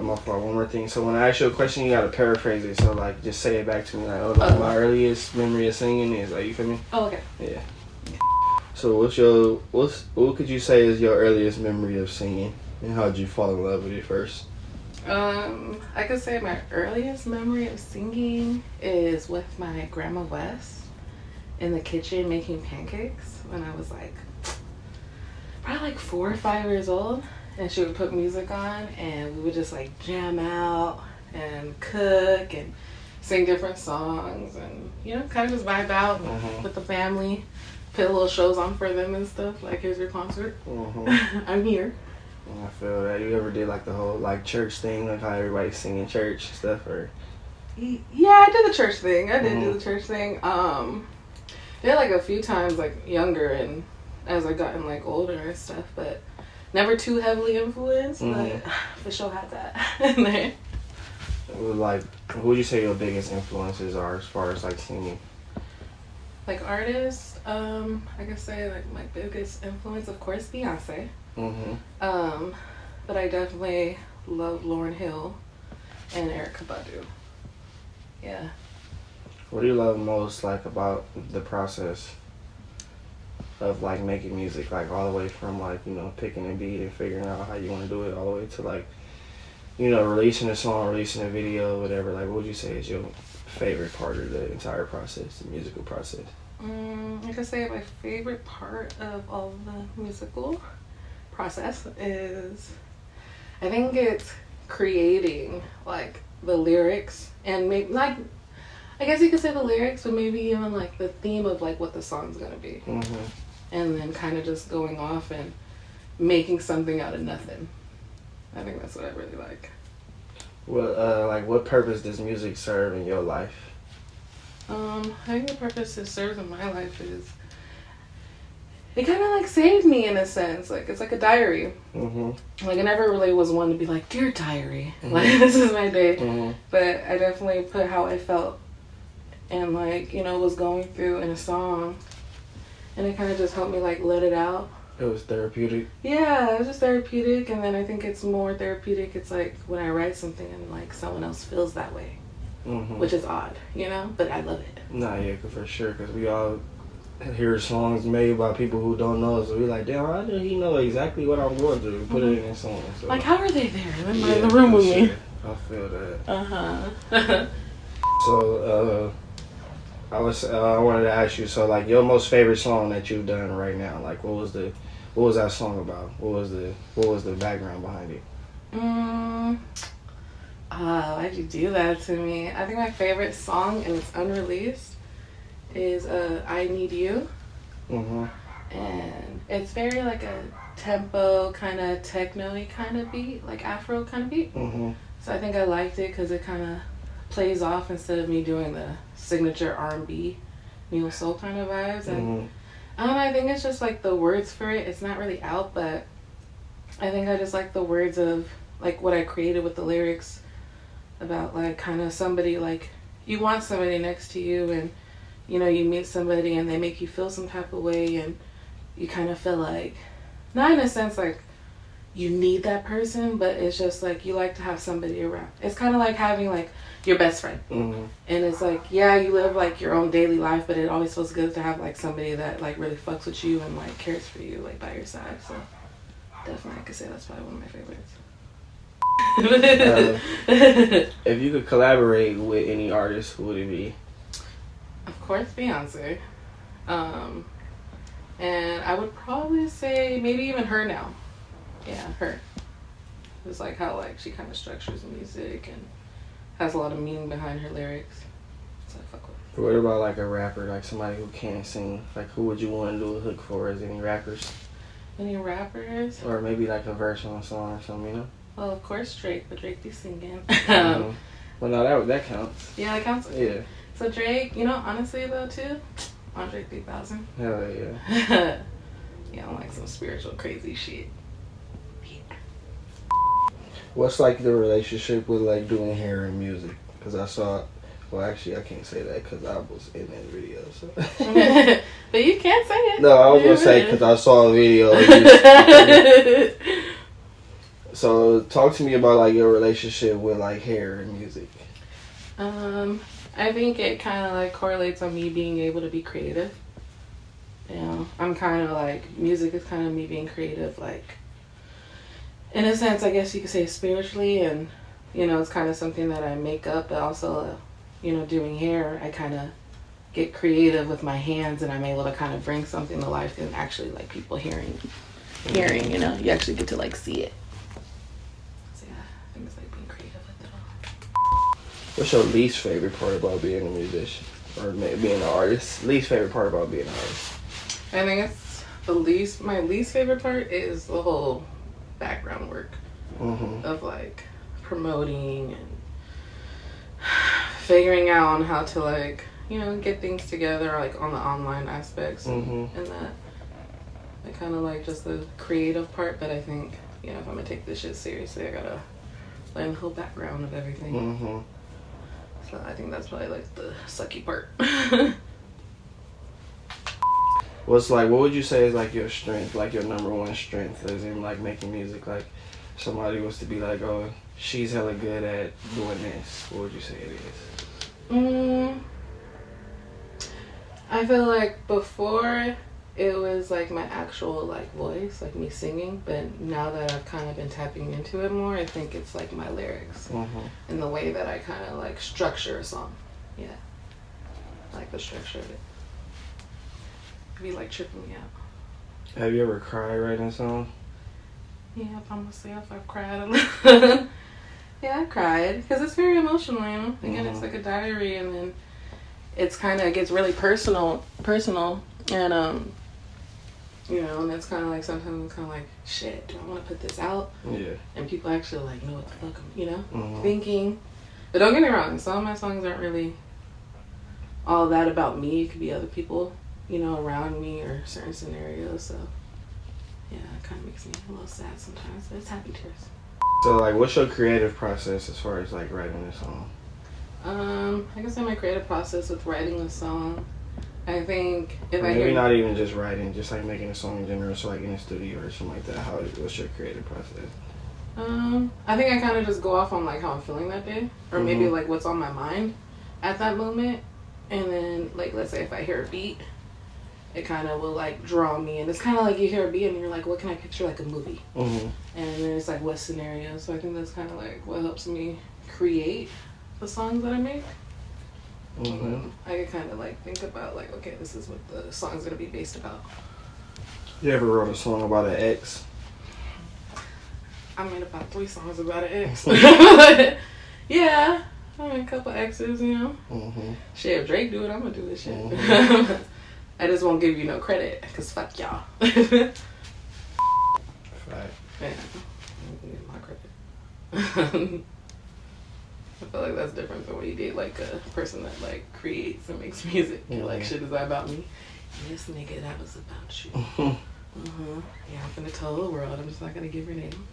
my fault. One more thing. So when I ask you a question, you gotta paraphrase it. So like, just say it back to me. Like, oh, like my earliest memory of singing is like, you feel me? Oh, okay. Yeah. So what could you say is your earliest memory of singing, and how did you fall in love with it first? I could say my earliest memory of singing is with my grandma West in the kitchen making pancakes when I was like probably like 4 or 5 years old, and she would put music on and we would just like jam out and cook and sing different songs and, you know, kind of just vibe out with the family, put little shows on for them and stuff, like here's your concert. I'm here. I feel that. You ever did like the whole like church thing, like how everybody's singing church stuff, or? Yeah, I did the church thing. I did do the church thing. Did like a few times like younger and as I gotten like older and stuff, but never too heavily influenced. But for sure had that in there. Like, who would you say your biggest influences are as far as like singing? Like artists, I could say like my biggest influence, of course, Beyonce. But I definitely love Lauryn Hill and Erykah Badu. Yeah. What do you love most, like, about the process of like making music, like all the way from like, you know, picking a beat and figuring out how you want to do it, all the way to like, you know, releasing a song, releasing a video, whatever? Like, what would you say is your favorite part of the entire process, the musical process? I could say my favorite part of all the musical process is, I think it's creating like the lyrics and maybe like, I guess you could say the lyrics, but maybe even like the theme of like what the song's gonna be, and then kind of just going off and making something out of nothing. I think that's what I really like. Well, like, what purpose does music serve in your life? I think the purpose it serves in my life is, it kind of like saved me in a sense. Like, it's like a diary. Like, I never really was one to be like, dear diary, like this is my day. But I definitely put how I felt and like, you know, was going through in a song, and it kind of just helped me like let it out. It was therapeutic. Yeah, it was just therapeutic, and then I think it's more therapeutic. It's like when I write something and like someone else feels that way, which is odd, you know. But I love it. Nah, yeah, for sure, because we all hear songs made by people who don't know, so we like, damn, how did he know exactly what I'm going through? Put it in a song. So. Like, how are they there? They're in the room with me. I feel that. So, I wanted to ask you, so like your most favorite song that you've done right now, like what was that song about? What was the background behind it? Why'd you do that to me? I think my favorite song, and it's unreleased, is I Need You. And it's very like a tempo kind of techno-y kind of beat, like Afro kind of beat. So I think I liked it because it kind of plays off instead of me doing the signature R&B, neo soul kind of vibes. And I don't know, I think it's just like the words for it. It's not really out, but I think I just like the words of like what I created with the lyrics about like kind of somebody, like you want somebody next to you, and you know, you meet somebody and they make you feel some type of way, and you kind of feel like, not in a sense like you need that person, but it's just like you like to have somebody around. It's kind of like having like your best friend. And it's like, yeah, you live like your own daily life, but it always feels good to have like somebody that like really fucks with you and like cares for you like by your side. So definitely I could say that's probably one of my favorites. If you could collaborate with any artist, who would it be? Of course, Beyonce. And I would probably say maybe even her now. Yeah, her. It's like how like she kind of structures music and has a lot of meaning behind her lyrics. So I fuck with. What about like a rapper, like somebody who can't sing? Like, who would you want to do a hook for? Is any rappers? Any rappers? Or maybe like a verse on a song or something, you know? Well, of course Drake, but Drake be singing. Well, no, that counts. Yeah, that counts. Yeah. So Drake, you know, honestly though too, Andre 3000. Hell yeah. Yeah, I'm like some spiritual crazy shit. What's like the relationship with like doing hair and music? Because I saw, well, actually I can't say that because I was in that video. So. But you can't say it. No, I was gonna say because I saw a video. So talk to me about like your relationship with like hair and music. I think it kind of like correlates on me being able to be creative. You know, I'm kind of like, music is kind of me being creative, like, in a sense, I guess you could say spiritually, and, you know, it's kind of something that I make up, but also, you know, doing hair, I kind of get creative with my hands, and I'm able to kind of bring something to life and actually, like, people hearing, you know, you actually get to, like, see it. So, yeah, I think it's like being creative with it all. What's your least favorite part about being a musician or being an artist? Least favorite part about being an artist? I think it's my least favorite part is the whole background work of like promoting and figuring out on how to like, you know, get things together, like on the online aspects and that. I kind of like just the creative part, but I think, you know, if I'm gonna take this shit seriously, I gotta learn the whole background of everything. So I think that's probably like the sucky part. What would you say is like your strength, like your number one strength, as in like making music? Like somebody was to be like, oh, she's hella good at doing this. What would you say it is? I feel like before it was like my actual like voice, like me singing, but now that I've kind of been tapping into it more, I think it's like my lyrics and the way that I kind of like structure a song. Yeah, I like the structure of it. Be like tripping me out. Have you ever cried writing a song? Yeah, by myself, I've cried a lot. Yeah, I cried because it's very emotional, you know. Again, it's like a diary, and then it's kind of gets really personal, and you know, and it's kind of like sometimes it's kind of like, shit, do I want to put this out? Yeah. And people actually like know what the fuck I'm, you know, thinking. But don't get me wrong, some of my songs aren't really all that about me. It could be other people, you know, around me or certain scenarios. So yeah, it kind of makes me a little sad sometimes, but it's happy tears. So like, what's your creative process as far as like writing a song? I can say my creative process with writing a song, I think if maybe not even just writing, just like making a song in general, so like in a studio or something like that. What's your creative process? I think I kind of just go off on like how I'm feeling that day, or maybe like what's on my mind at that moment, and then like let's say if I hear a beat, it kind of will like draw me, and it's kind of like you hear a beat and you're like, what can I picture, like a movie, and then it's like what scenario. So I think that's kind of like what helps me create the songs that I make. I can kind of like think about like, okay, this is what the song's gonna be based about. You ever wrote a song about an ex? I made about 3 songs about an ex. Yeah, I mean a couple exes, you know. Shit, if Drake do it, I'm gonna do this shit. I just won't give you no credit, cause fuck y'all. Right. Yeah, I'm gonna give my credit. I feel like that's different from when you date like a person that like creates and makes music. You're like, shit, is that about me? Yes, nigga, that was about you. Yeah, I'm finna tell the world. I'm just not gonna give your name.